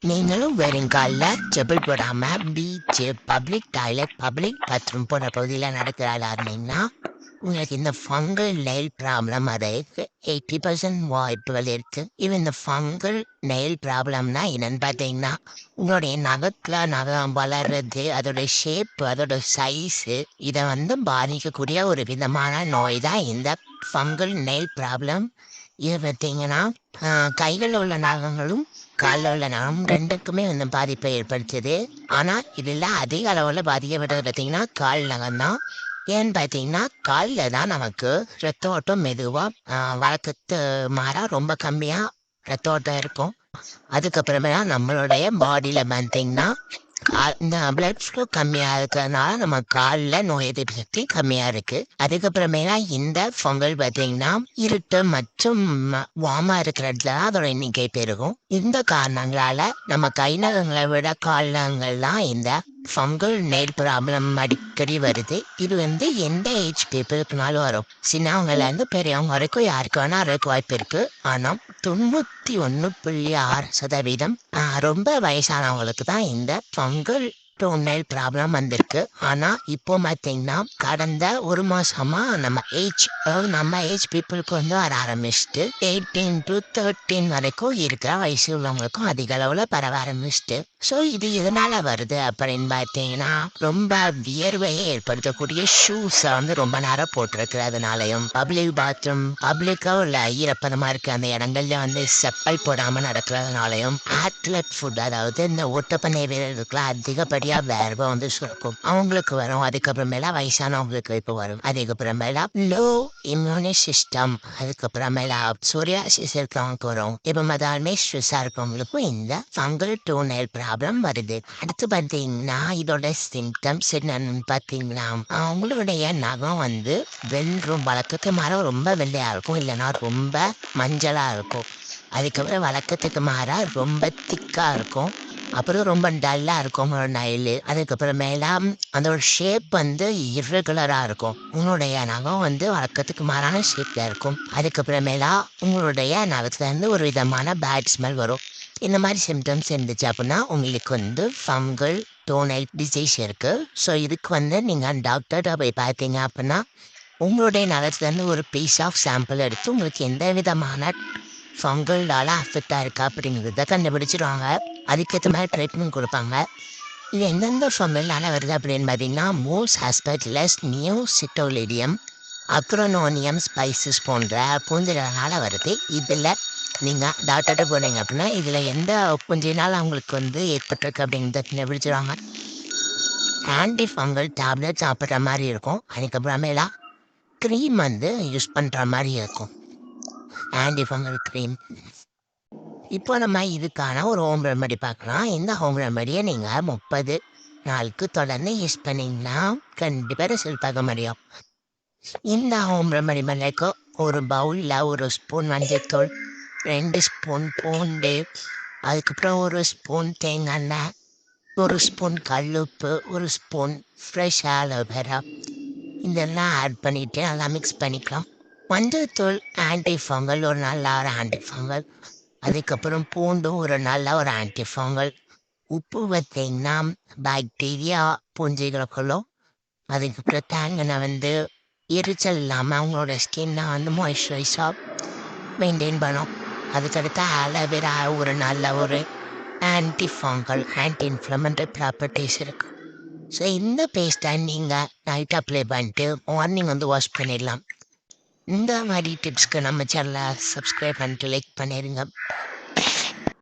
நீங்களும் வெறுங்கால்ல செப்பல் போடாம beach, public toilet, public bathroom போன்ற பகுதியில நடக்கிற ஆளா இருந்தீங்கன்னா, உங்களுக்கு இந்த ஃபங்கல் நெயில் ப்ராப்ளம் வர்றதுக்கு 80% வாய்ப்புகள் இருக்கு. இந்த ஃபங்கல் நெயில் ப்ராப்ளம்னா என்னன்னு பார்த்தீங்கன்னா, உங்களுடைய நகத்துல நகம் வளர்றது, அதோட ஷேப், அதோட சைஸு இத பாதிக்கக்கூடிய ஒரு விதமான நோய் தான் இந்த ஃபங்கல் நெயில் ப்ராப்ளம். இது பார்த்தீங்கன்னா, அ கைகள்ல உள்ள நகங்களும் கால்ல உள்ள நகம் 2க்குமே பாதிப்பை ஏற்படுத்துது. ஆனா, இதுல அதிக அளவுல பாதிக்கப்படுறது பார்த்தீங்கன்னா, கால் நகம் தான். ஏன்னு பார்த்தீங்கன்னா, கால்ல தான் நமக்கு ரத்த ஓட்டம் மெதுவா வழக்கத்து மாறா ரொம்ப கம்மியா ரத்த ஓட்டம் இருக்கும். அதுக்கப்புறமேலா நம்மளுடைய பாடியில பார்த்தீங்கன்னா, இந்த பிளட் ஃப்ளோ கம்மியா இருக்கிறதுனால நம்ம கால்ல நோய் எதிர்ப்பு சக்தி கம்மியா இருக்கு. அதுக்கப்புறமேலா இந்த ஃபங்கல் பார்த்தீங்கன்னா, இருட்டு மற்றும் வார்மா இருக்கிற இடத்துல தான் அதோட எண்ணிக்கை பெருகும். இந்த காரணங்களால நம்ம கை நகங்களை விட கால் நகங்கள்லாம் இந்த ஃபங்கல் நெயில் ப்ராப்ளம் அடிக்கடி வருது. இது எந்த ஏஜ் பீப்புளுக்குனாலும் வரும். சின்னவங்கலேருந்து பெரியவங்க வரைக்கும் யாருக்கு வேணா வரக்கு வாய்ப்பு இருக்கு. ஆனா 91.6% ரொம்ப வயசானவங்களுக்கு தான் இந்த ஃபங்கல் டோன் நெயில் ப்ராப்ளம் வந்திருக்கு. ஆனா இப்போ பார்த்தீங்கன்னா, கடந்த 1 மாசமா நம்ம ஏஜ் பீப்புளுக்கு வர ஆரம்பிச்சுட்டு 18 to 13 வரைக்கும் இருக்கிற வயசு உள்ளவங்களுக்கும் அதிக அளவுல பரவ ஆரம்பிச்சுட்டு. ஸோ இது எதனால வருது அப்படின்னு பார்த்தீங்கன்னா, ரொம்ப வியர்வையை ஏற்படுத்தக்கூடிய ஷூஸை ரொம்ப நேரம் போட்டிருக்கிறதுனாலையும், பப்ளிக் பாத்ரூம் பப்ளிக்கா உள்ள ஈரப்பதமா இருக்க அந்த இடங்கள்ல செப்பல் போடாம நடக்கிறதுனாலையும், அத்லெட் ஃபுட் அதாவது இந்த ஓட்டப்பந்தய வீரர்களுக்குலாம் அதிகப்படியா வேர்வை சுரக்கும். அவங்களுக்கு வரும். அதுக்கப்புறமேலா வயசானவங்களுக்கு இப்போ வரும். அதுக்கப்புறமேலா லோ இம்யூனி சிஸ்டம், அதுக்கப்புறமேலா சோரியாசிஸ் இருக்கவங்களுக்கு வரும். இப்போ மதாலுமே ஸ்ட்ரெஸ்ஸா இருக்கவங்களுக்கும் இந்த ஃபங்கல் டோன் நெயில் ப்ராப்ளம் வருது. அடுத்து பார்த்தீங்கன்னா, இதோட சிம்டம்ஸ் என்னன்னு பார்த்தீங்கன்னா, அவங்களுடைய நகம் வழக்கத்துக்கு மாறா ரொம்ப வெள்ளையா இருக்கும். இல்லைன்னா ரொம்ப மஞ்சளா இருக்கும். அதுக்கப்புறம் வழக்கத்துக்கு மாறா ரொம்ப திக்கா இருக்கும். அப்புறம் ரொம்ப டல்லா இருக்கும் உங்களோட நெயிலு. அதுக்கப்புறமேலா அதோட ஷேப் இர்ரெகுலரா இருக்கும். உங்களுடைய நகம் வழக்கத்துக்கு மாறான ஷேப்ல இருக்கும். அதுக்கப்புறமேலா உங்களுடைய நகத்துலேருந்து ஒரு விதமான பேட் ஸ்மெல் வரும். இந்த மாதிரி சிம்டம்ஸ் இருந்துச்சு அப்படின்னா, உங்களுக்கு ஃபங்கல் டோனல் டிசீஸ் இருக்கு. ஸோ இதுக்கு நீங்கள் டாக்டர்கிட்ட போய் பார்த்தீங்க அப்படின்னா, உங்களுடைய நகத்துலேருந்து ஒரு பீஸ் ஆஃப் சாம்பிள் எடுத்து உங்களுக்கு எந்த விதமான ஃபங்கலால அஃபெக்ட் ஆயிருக்கா அப்படிங்கிறத கண்டுபிடிச்சிருவாங்க. அதுக்கேற்ற மாதிரி ட்ரீட்மெண்ட் கொடுப்பாங்க. இது எந்தெந்த ஃபங்கல்னால வருது அப்படின்னு பார்த்தீங்கன்னா, மோஸ் ஹாஸ்பெட்லஸ் நியோசிட்டோலிடியம், அக்ரோனோனியம் ஸ்பைசஸ் போன்ற பூஞ்சைகளால வருது. இதில் நீங்கள் டாக்டர்கிட்ட போனீங்க அப்படின்னா, இதில் எந்த பூஞ்சையினால் அவங்களுக்கு ஏற்பட்டிருக்கு அப்படிங்கிறத கண்டுபிடிச்சிருவாங்க. ஆன்டி ஃபங்கல் டேப்லெட் சாப்பிட்ற மாதிரி இருக்கும். அதுக்கப்புறமேலா க்ரீம் யூஸ் பண்ணுற மாதிரி இருக்கும். Anti fungal cream. இப்போ நம்ம இதுக்கான ஒரு ஹோம் ரெமெடி பார்க்கலாம். இந்த ஹோம் ரெமெடியை நீங்கள் 30 நாளுக்கு தொடர்ந்து யூஸ் பண்ணிங்கன்னா கண்டிப்பாக ரிசல்ட் பார்க்க முடியும். இந்த ஹோம் ரெமெடி மலைக்கு ஒரு பவுலில் ஒரு ஸ்பூன் மஞ்சள்தூள், 2 ஸ்பூன் பூண்டு, அதுக்கப்புறம் ஒரு ஸ்பூன் தேங்காய் எண்ணெய், ஒரு ஸ்பூன் கல்லுப்பு, ஒரு ஸ்பூன் ஃப்ரெஷ் ஆலோவேரா இதெல்லாம் ஆட் பண்ணிவிட்டு நல்லா மிக்ஸ் பண்ணிக்கலாம். மஞ்சள்தூள் ஆன்டி ஃபங்கல் ஒரு நல்ல ஒரு ஆன்டி ஃபங்கல். அதுக்கப்புறம் பூண்டும் ஒரு நல்ல ஒரு ஆன்டி ஃபங்கல். உப்பு பார்த்தீங்கன்னா பாக்டீரியா பூஞ்சைகளை கொள்ளும். அதுக்கப்புறம் தேங்காய் எரிச்சல் இல்லாமல் அவங்களோட ஸ்கின்னை மாய்ஸ்சரைஸாக மெயின்டைன் பண்ணும். அதுக்கடுத்து ஆலோவேரா ஒரு நல்ல ஒரு ஆன்டி ஃபங்கல் ஆன்டி இன்ஃப்ளமெண்டரி ப்ராப்பர்ட்டிஸ் இருக்குது. ஸோ இந்த பேஸ்ட்டை நீங்கள் நைட் அப்ளை பண்ணிட்டு மார்னிங் வாஷ் பண்ணிடலாம். இந்த மாதிரி டிப்ஸ்க்கு நம்ம சேனலை சப்ஸ்கிரைப் பண்ணிட்டு லைக் பண்ணிடுங்க.